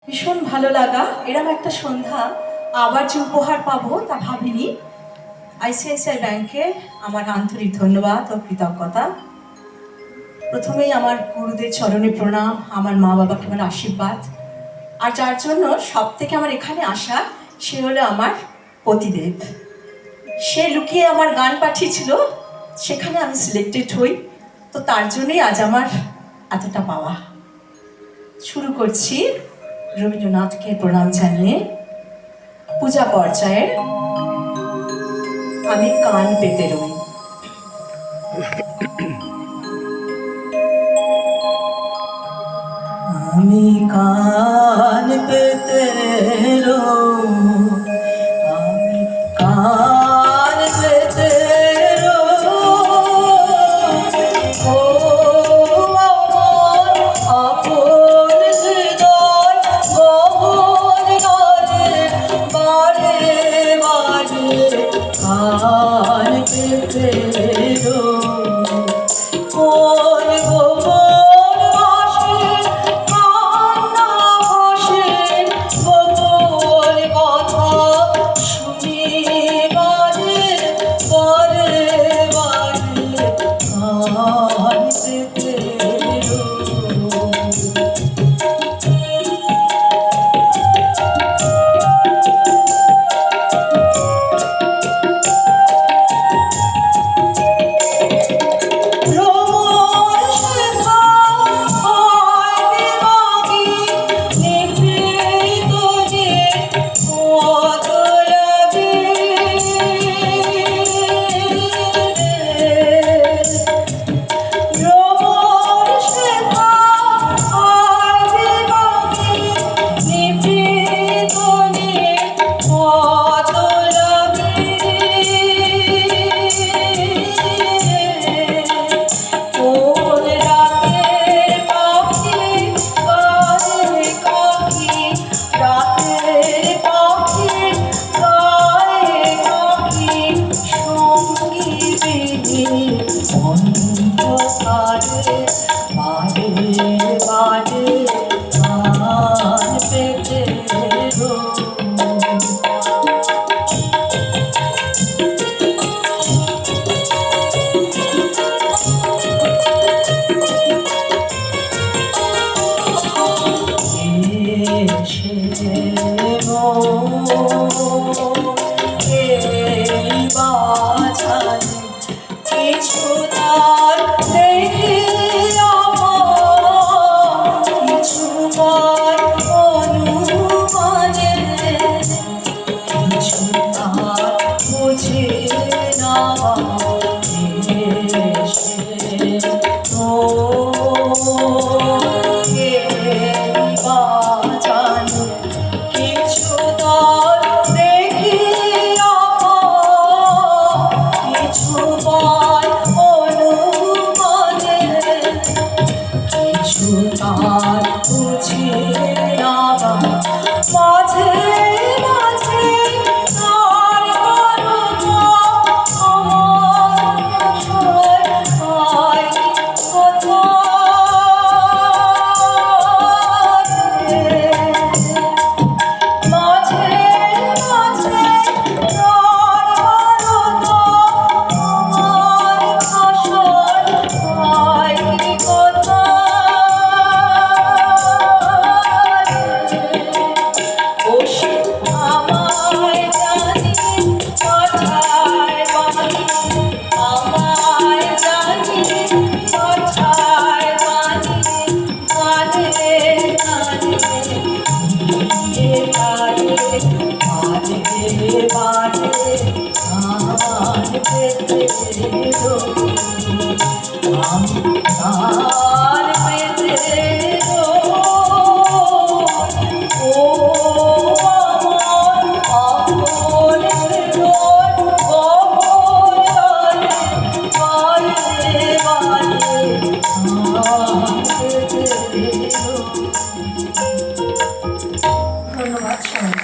ভীষণ ভালো লাগা। এরম একটা সন্ধ্যা আবার যে উপহার পাবো তা ভাবিনি। আইসিআইসিআই ব্যাংকে আমার আন্তরিক ধন্যবাদ ও কৃতজ্ঞতা। প্রথমেই আমার গুরুদের চরণে প্রণাম, আমার মা বাবাকে আমার আশীর্বাদ। আর যার জন্য সব থেকে আমার এখানে আসা, সে হলো আমার পতিদেব। সে লুকিয়ে আমার গান পাঠিয়েছিল, সেখানে আমি সিলেক্টেড হই। তো তার জন্যই আজ আমার এতটা পাওয়া। শুরু করছি রবীন্দ্রনাথকে প্রণাম জানিয়ে পূজা পর্যায়ের আমি কান পেতে রই। আমি কান পেতে রই, আমি কান পেতে রই, ও আমার আপন হৃদয় গহন করে বারে বারে কান পেতে রই। I'm